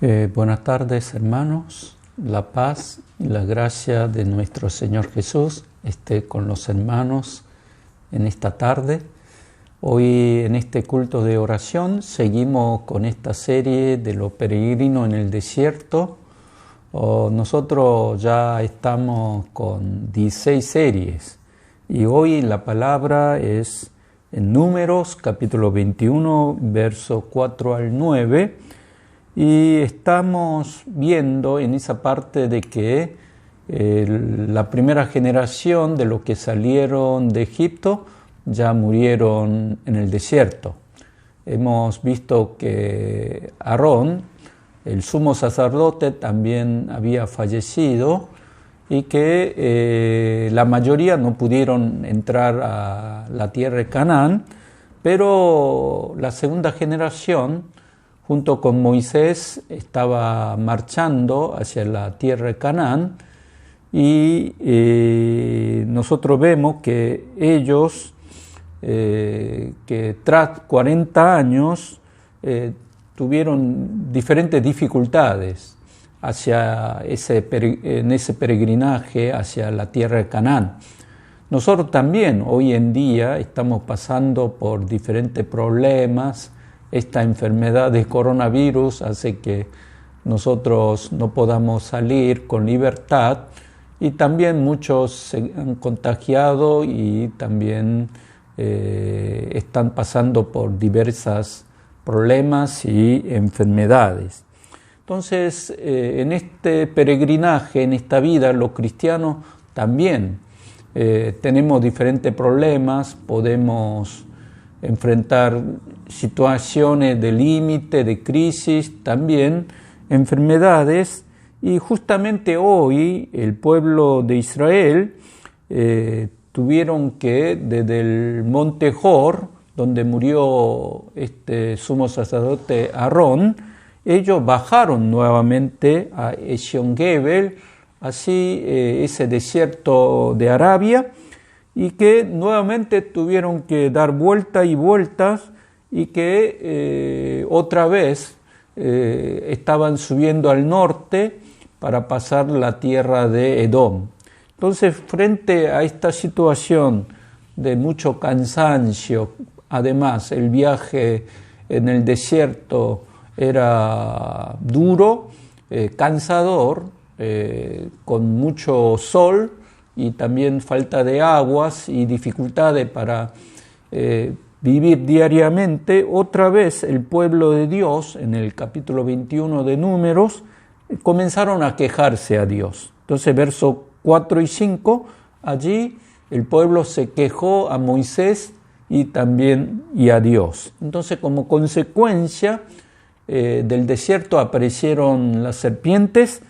Buenas tardes, hermanos. La paz y la gracia de nuestro Señor Jesús esté con los hermanos en esta tarde. Hoy en este culto de oración seguimos con esta serie de los peregrinos en el desierto. Nosotros ya estamos con 16 series y hoy la palabra es en Números capítulo 21, versos 4 al 9. Y estamos viendo en esa parte de que la primera generación de los que salieron de Egipto ya murieron en el desierto. Hemos visto que Aarón, el sumo sacerdote, también había fallecido y que la mayoría no pudieron entrar a la tierra de Canaán, pero la segunda generación, junto con Moisés, estaba marchando hacia la tierra de Canaán y nosotros vemos que ellos, que tras 40 años, tuvieron diferentes dificultades en ese peregrinaje hacia la tierra de Canaán. Nosotros también hoy en día estamos pasando por diferentes problemas. Esta enfermedad de coronavirus hace que nosotros no podamos salir con libertad y también muchos se han contagiado y también están pasando por diversos problemas y enfermedades. Entonces, en este peregrinaje, en esta vida, los cristianos también tenemos diferentes problemas, podemos enfrentar situaciones de límite, de crisis, también enfermedades, y justamente hoy el pueblo de Israel tuvieron que, desde el monte Hor, donde murió este sumo sacerdote Aarón, ellos bajaron nuevamente a Ezion-Geber, así ese desierto de Arabia, y que nuevamente tuvieron que dar vueltas y vueltas y que otra vez estaban subiendo al norte para pasar la tierra de Edom. Entonces, frente a esta situación de mucho cansancio, además el viaje en el desierto era duro, cansador, con mucho sol, y también falta de aguas y dificultades para vivir diariamente, otra vez el pueblo de Dios, en el capítulo 21 de Números, comenzaron a quejarse a Dios. Entonces, versos 4 y 5, allí el pueblo se quejó a Moisés y a Dios. Entonces, como consecuencia del desierto aparecieron las serpientes,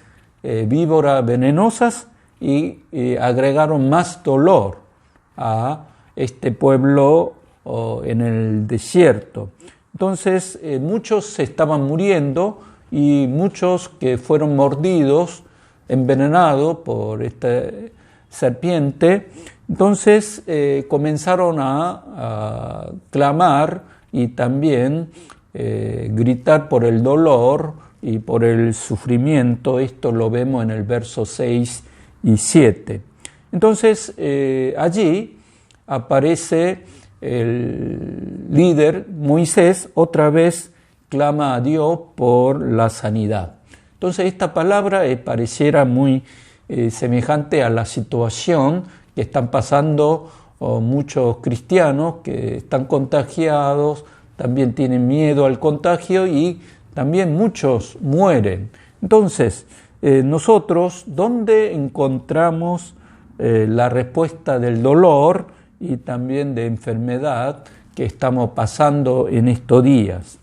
víboras venenosas, y agregaron más dolor a este pueblo en el desierto. Entonces muchos se estaban muriendo y muchos que fueron mordidos, envenenados por esta serpiente, entonces comenzaron a clamar y también gritar por el dolor y por el sufrimiento. Esto lo vemos en el verso 6 y 7. Entonces allí aparece el líder Moisés, otra vez clama a Dios por la sanidad. Entonces esta palabra pareciera muy semejante a la situación que están pasando muchos cristianos que están contagiados, también tienen miedo al contagio y también muchos mueren. Entonces, nosotros, ¿dónde encontramos la respuesta del dolor y también de enfermedad que estamos pasando en estos días?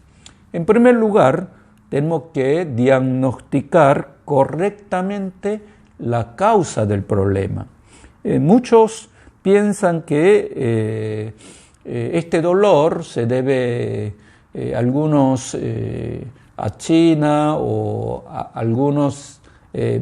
En primer lugar, tenemos que diagnosticar correctamente la causa del problema. Muchos piensan que este dolor se debe algunos a China o algunos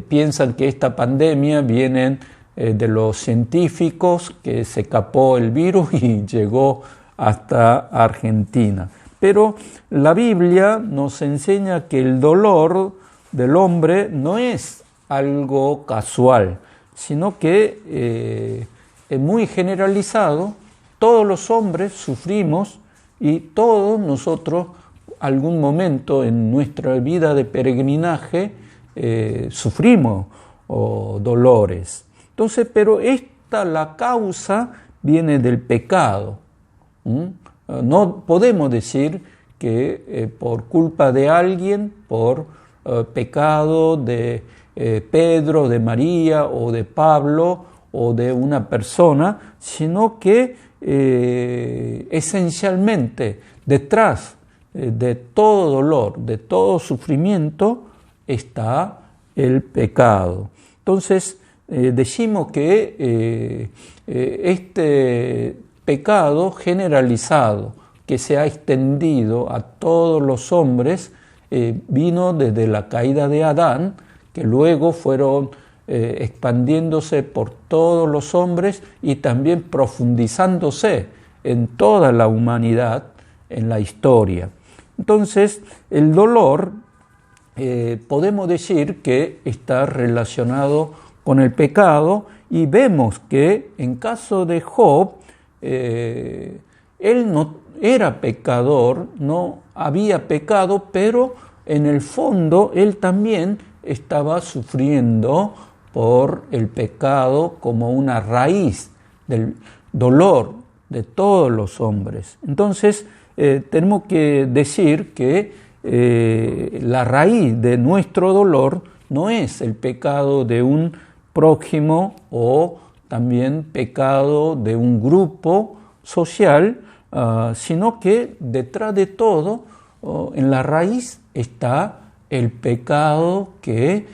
piensan que esta pandemia viene de los científicos, que se escapó el virus y llegó hasta Argentina. Pero la Biblia nos enseña que el dolor del hombre no es algo casual, sino que es muy generalizado. Todos los hombres sufrimos y todos nosotros algún momento en nuestra vida de peregrinaje sufrimos dolores. Entonces, pero la causa viene del pecado. No podemos decir que por culpa de alguien, por pecado de Pedro, de María o de Pablo o de una persona, sino que esencialmente detrás de todo dolor, de todo sufrimiento, está el pecado. Entonces, decimos que este pecado generalizado, que se ha extendido a todos los hombres, vino desde la caída de Adán, que luego fueron expandiéndose por todos los hombres y también profundizándose en toda la humanidad, en la historia. Entonces, el dolor podemos decir que está relacionado con el pecado, y vemos que en caso de Job, él no era pecador, no había pecado, pero en el fondo él también estaba sufriendo por el pecado como una raíz del dolor de todos los hombres. Entonces, tenemos que decir que la raíz de nuestro dolor no es el pecado de un prójimo o también pecado de un grupo social, sino que detrás de todo, en la raíz está el pecado que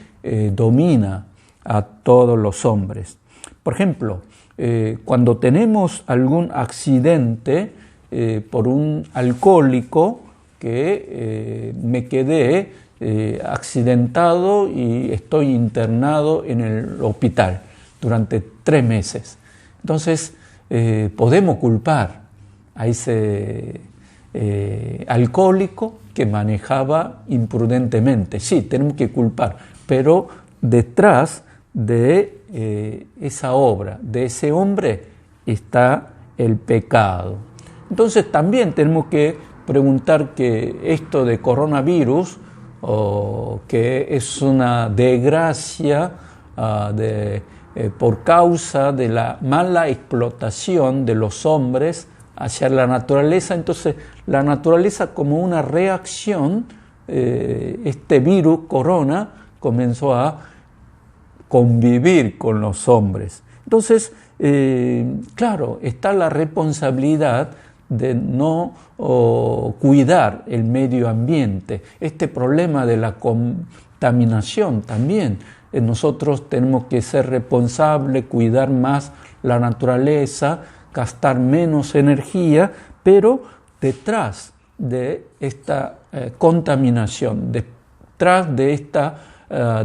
domina a todos los hombres. Por ejemplo, cuando tenemos algún accidente por un alcohólico, que me quedé accidentado y estoy internado en el hospital durante 3 meses. Entonces, podemos culpar a ese alcohólico que manejaba imprudentemente. Sí, tenemos que culpar, pero detrás de esa obra, de ese hombre, está el pecado. Entonces, también tenemos que preguntar que esto de coronavirus, que es una desgracia por causa de la mala explotación de los hombres hacia la naturaleza. Entonces, la naturaleza, como una reacción, este virus, corona, comenzó a convivir con los hombres. Entonces, claro, está la responsabilidad de no cuidar el medio ambiente. Este problema de la contaminación también. Nosotros tenemos que ser responsables, cuidar más la naturaleza, gastar menos energía, pero detrás de esta contaminación, detrás de esta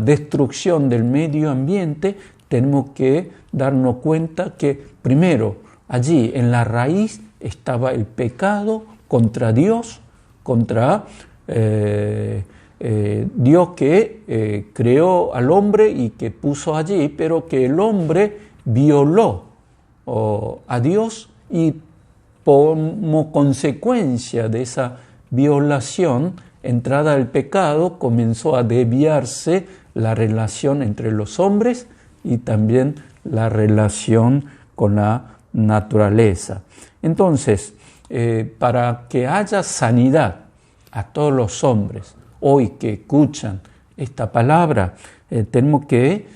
destrucción del medio ambiente, tenemos que darnos cuenta que primero allí en la raíz estaba el pecado contra Dios, contra Dios que creó al hombre y que puso allí, pero que el hombre violó a Dios, y como consecuencia de esa violación, entrada el pecado, comenzó a desviarse la relación entre los hombres y también la relación con la naturaleza. Entonces, para que haya sanidad a todos los hombres hoy que escuchan esta palabra, tenemos que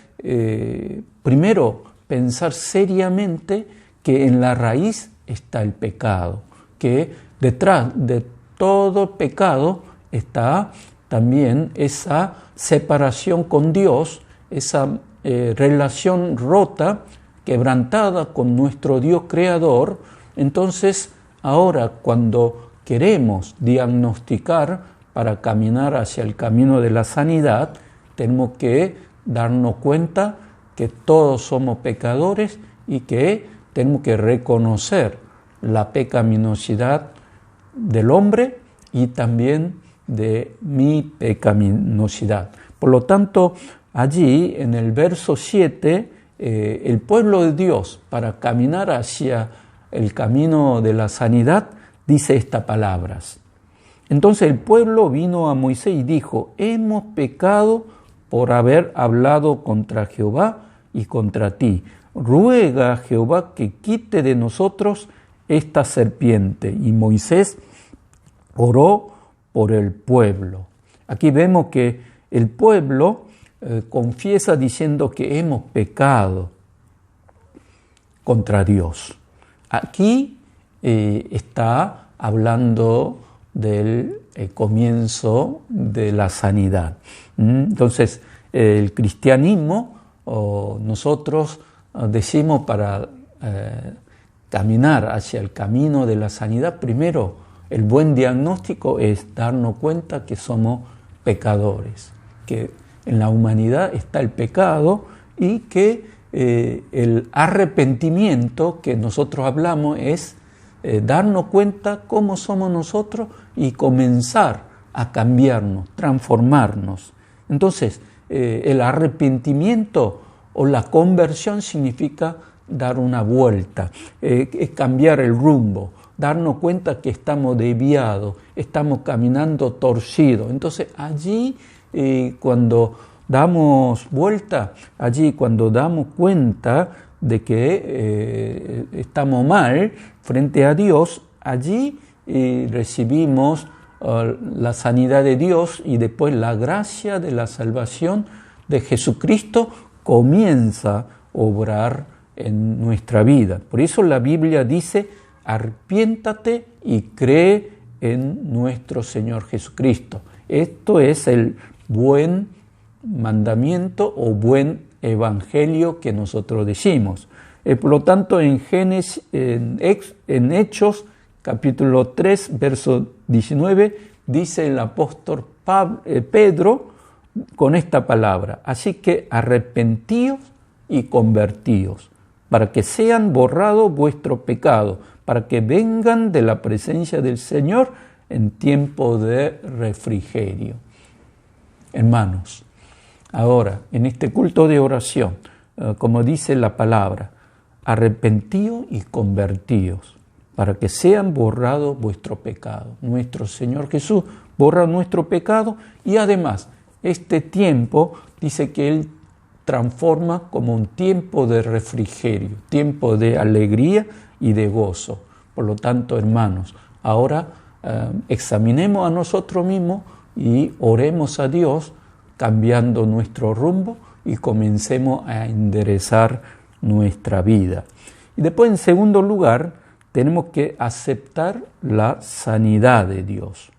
primero pensar seriamente que en la raíz está el pecado, que detrás de todo pecado está también esa separación con Dios, esa relación rota, quebrantada con nuestro Dios creador. Entonces, ahora cuando queremos diagnosticar para caminar hacia el camino de la sanidad, tenemos que darnos cuenta que todos somos pecadores y que tenemos que reconocer la pecaminosidad del hombre y también de mi pecaminosidad. Por lo tanto, allí en el verso 7, el pueblo de Dios, para caminar hacia el camino de la sanidad, dice estas palabras. Entonces el pueblo vino a Moisés y dijo: hemos pecado por haber hablado contra Jehová y contra ti. Ruega a Jehová que quite de nosotros esta serpiente. Y Moisés oró por el pueblo. Aquí vemos que el pueblo confiesa diciendo que hemos pecado contra Dios. Aquí está hablando del comienzo de la sanidad. Entonces, el cristianismo, nosotros decimos para caminar hacia el camino de la sanidad, primero, el buen diagnóstico es darnos cuenta que somos pecadores, que en la humanidad está el pecado y que el arrepentimiento que nosotros hablamos es darnos cuenta cómo somos nosotros y comenzar a cambiarnos, transformarnos. Entonces, el arrepentimiento o la conversión significa dar una vuelta, es cambiar el rumbo, darnos cuenta que estamos desviados, estamos caminando torcidos. Entonces, allí cuando damos vuelta, allí cuando damos cuenta de que estamos mal frente a Dios, allí recibimos la sanidad de Dios y después la gracia de la salvación de Jesucristo comienza a obrar en nuestra vida. Por eso la Biblia dice: arrepiéntate y cree en nuestro Señor Jesucristo. Esto es el buen mandamiento o buen evangelio que nosotros decimos. Por lo tanto, en Hechos, capítulo 3, verso 19, dice el apóstol Pedro con esta palabra: así que arrepentíos y convertíos, para que sean borrados vuestros pecados, para que vengan de la presencia del Señor en tiempo de refrigerio. Hermanos, ahora, en este culto de oración, como dice la palabra, arrepentíos y convertíos, para que sean borrados vuestros pecados. Nuestro Señor Jesús borra nuestro pecado y además este tiempo dice que Él transforma como un tiempo de refrigerio, tiempo de alegría y de gozo. Por lo tanto, hermanos, ahora examinemos a nosotros mismos y oremos a Dios cambiando nuestro rumbo y comencemos a enderezar nuestra vida. Y después, en segundo lugar, tenemos que aceptar la sanidad de Dios.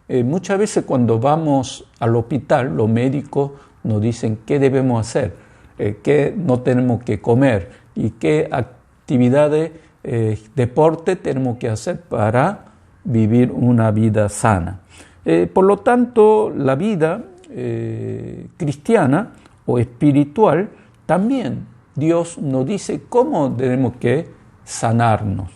Muchas veces cuando vamos al hospital, los médicos nos dicen qué debemos hacer, qué no tenemos que comer y qué actividades, deporte tenemos que hacer para vivir una vida sana. Por lo tanto, la vida cristiana o espiritual, también Dios nos dice cómo tenemos que sanarnos.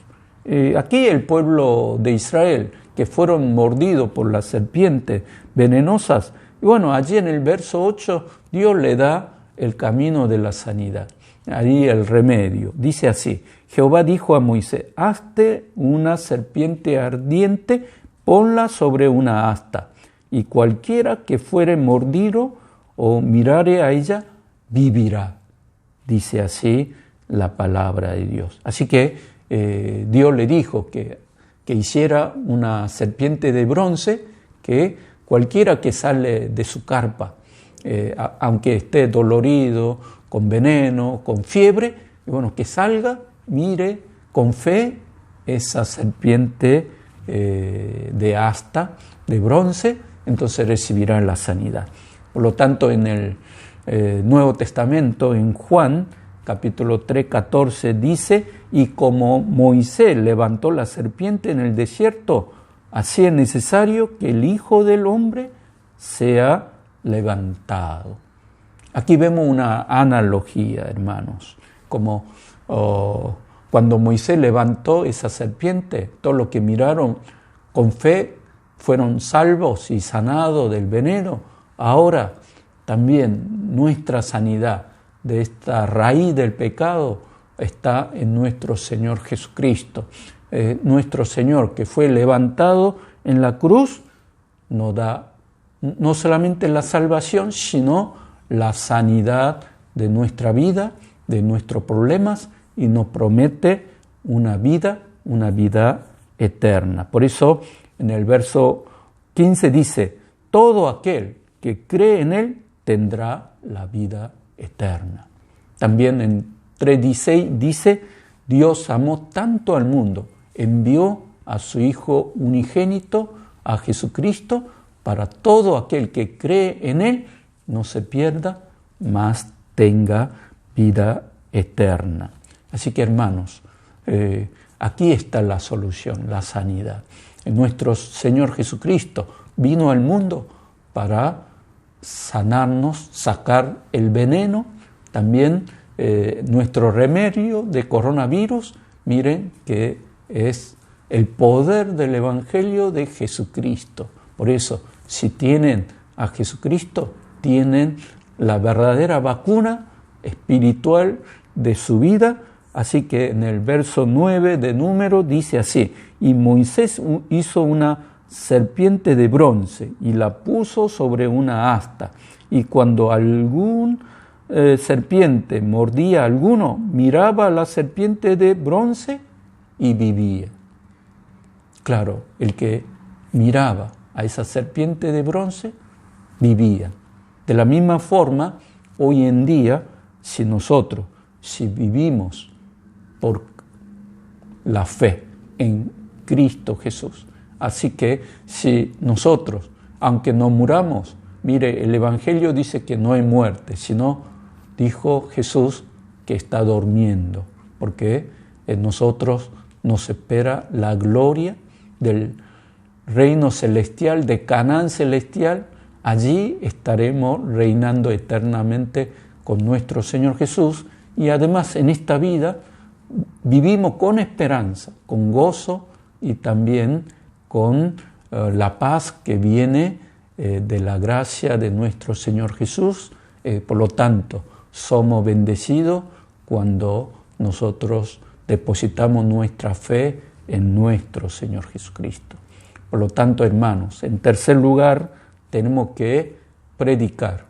Aquí el pueblo de Israel, que fueron mordidos por las serpientes venenosas, y bueno, allí en el verso 8 Dios le da el camino de la sanidad, ahí el remedio. Dice así: Jehová dijo a Moisés: hazte una serpiente ardiente, ponla sobre una asta, y cualquiera que fuere mordido o mirare a ella, vivirá. Dice así la palabra de Dios. Así que Dios le dijo que hiciera una serpiente de bronce, que cualquiera que sale de su carpa, aunque esté dolorido, con veneno, con fiebre, bueno, que salga, mire con fe esa serpiente de asta, de bronce, entonces recibirá la sanidad. Por lo tanto, en el Nuevo Testamento, en Juan, capítulo 3, 14, dice: y como Moisés levantó la serpiente en el desierto, así es necesario que el Hijo del Hombre sea levantado. Aquí vemos una analogía, hermanos, como cuando Moisés levantó esa serpiente, todos los que miraron con fe fueron salvos y sanados del veneno, ahora también nuestra sanidad de esta raíz del pecado está en nuestro Señor Jesucristo. Nuestro Señor, que fue levantado en la cruz, nos da no solamente la salvación, sino la sanidad de nuestra vida, de nuestros problemas, y nos promete una vida eterna. Por eso en el verso 15 dice: todo aquel que cree en Él tendrá la vida eterna. También en 3:16 dice: Dios amó tanto al mundo, envió a su Hijo unigénito, a Jesucristo, para todo aquel que cree en Él no se pierda, mas tenga vida eterna. Así que, hermanos, aquí está la solución, la sanidad. Nuestro Señor Jesucristo vino al mundo para sanarnos, sacar el veneno, también nuestro remedio de coronavirus. Miren que es el poder del Evangelio de Jesucristo. Por eso, si tienen a Jesucristo, tienen la verdadera vacuna espiritual de su vida. Así que en el verso 9 de Números dice así: y Moisés hizo una serpiente de bronce y la puso sobre una asta, y cuando algún serpiente mordía a alguno, miraba a la serpiente de bronce y vivía. Claro, el que miraba a esa serpiente de bronce vivía. De la misma forma, hoy en día, si vivimos por la fe en Cristo Jesús, así que si nosotros, aunque no muramos, mire, el Evangelio dice que no hay muerte, sino dijo Jesús que está durmiendo, porque en nosotros nos espera la gloria del reino celestial, de Canaán celestial. Allí estaremos reinando eternamente con nuestro Señor Jesús, y además en esta vida vivimos con esperanza, con gozo y también con la paz que viene de la gracia de nuestro Señor Jesús. Por lo tanto, somos bendecidos cuando nosotros depositamos nuestra fe en nuestro Señor Jesucristo. Por lo tanto, hermanos, en tercer lugar, tenemos que predicar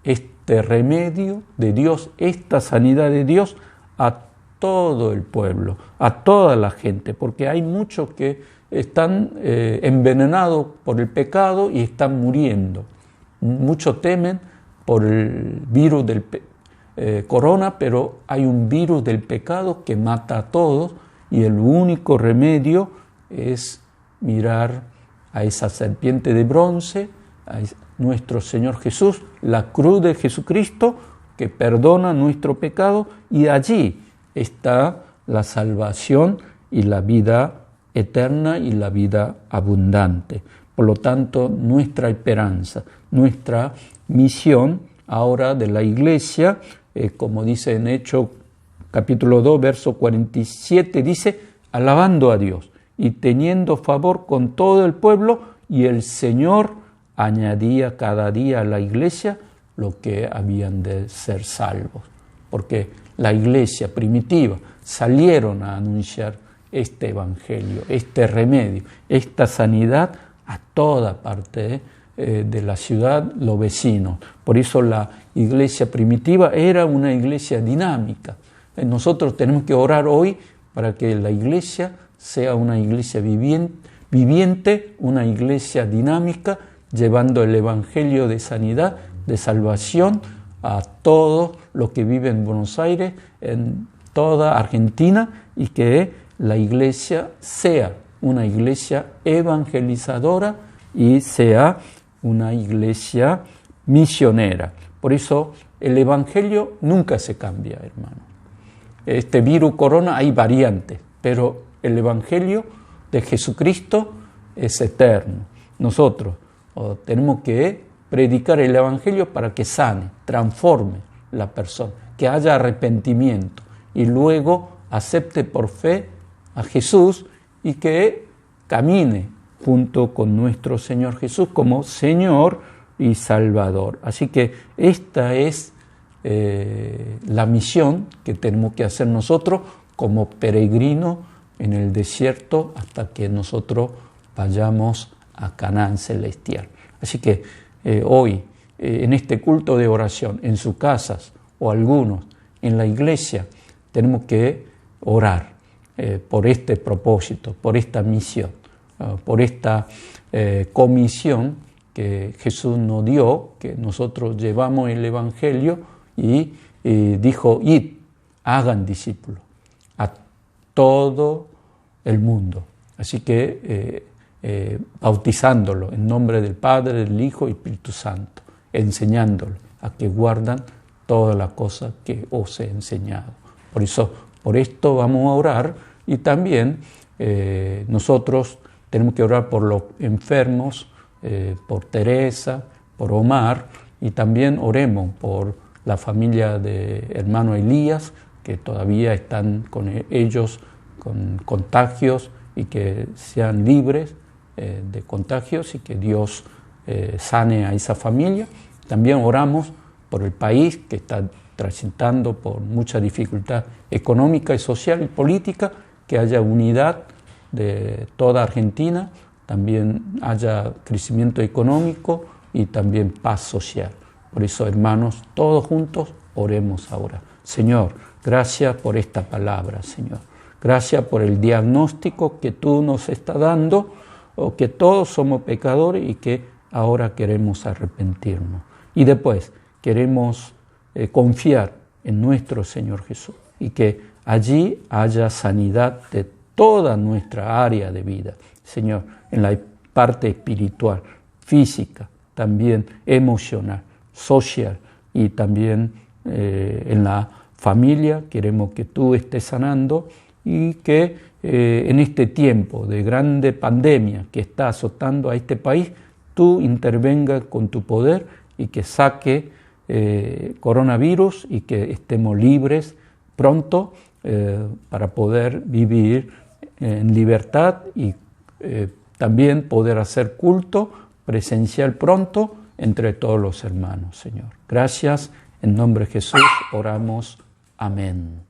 este remedio de Dios, esta sanidad de Dios a todo el pueblo, a toda la gente, porque hay muchos que están envenenados por el pecado y están muriendo. Muchos temen por el virus del corona, pero hay un virus del pecado que mata a todos, y el único remedio es mirar a esa serpiente de bronce, a nuestro Señor Jesús, la cruz de Jesucristo que perdona nuestro pecado, y allí está la salvación y la vida eterna y la vida abundante. Por lo tanto, nuestra esperanza, nuestra misión ahora de la Iglesia, como dice en Hechos capítulo 2, verso 47, dice: alabando a Dios y teniendo favor con todo el pueblo, y el Señor añadía cada día a la Iglesia lo que habían de ser salvos. Porque la Iglesia primitiva salieron a anunciar este Evangelio, este remedio, esta sanidad a toda parte de la ciudad, los vecinos. Por eso la Iglesia primitiva era una iglesia dinámica. Nosotros tenemos que orar hoy para que la Iglesia sea una iglesia viviente, una iglesia dinámica, llevando el Evangelio de sanidad, de salvación a todos los que viven en Buenos Aires, en toda Argentina, y que la iglesia sea una iglesia evangelizadora y sea una iglesia misionera. Por eso el Evangelio nunca se cambia, hermano. Este virus corona hay variantes, pero el Evangelio de Jesucristo es eterno. Nosotros tenemos que predicar el Evangelio para que sane, transforme la persona, que haya arrepentimiento y luego acepte por fe a Jesús y que camine junto con nuestro Señor Jesús como Señor y Salvador. Así que esta es la misión que tenemos que hacer nosotros como peregrinos en el desierto hasta que nosotros vayamos a Canaán celestial. Así que hoy, en este culto de oración, en sus casas o algunos en la iglesia, tenemos que orar por este propósito, por esta misión, por esta comisión que Jesús nos dio, que nosotros llevamos el Evangelio y dijo: id, hagan discípulos a todo el mundo. Así que bautizándolo en nombre del Padre, del Hijo y Espíritu Santo, enseñándolo a que guardan todas las cosas que os he enseñado. Por esto vamos a orar, y también nosotros tenemos que orar por los enfermos, por Teresa, por Omar, y también oremos por la familia de hermano Elías, que todavía están con ellos con contagios, y que sean libres de contagios, y que Dios sane a esa familia. También oramos por el país, que está transitando por mucha dificultad económica y social y política, que haya unidad de toda Argentina, también haya crecimiento económico y también paz social. Por eso, hermanos, todos juntos oremos ahora. Señor, gracias por esta palabra, Señor. Gracias por el diagnóstico que tú nos estás dando, o que todos somos pecadores y que ahora queremos arrepentirnos. Y después queremos confiar en nuestro Señor Jesús, y que allí haya sanidad de toda nuestra área de vida, Señor, en la parte espiritual, física, también emocional, social, y también en la familia. Queremos que tú estés sanando, y que en este tiempo de grande pandemia que está azotando a este país, tú intervengas con tu poder y que saque coronavirus, y que estemos libres pronto para poder vivir en libertad, y también poder hacer culto presencial pronto entre todos los hermanos, Señor. Gracias, en nombre de Jesús oramos. Amén.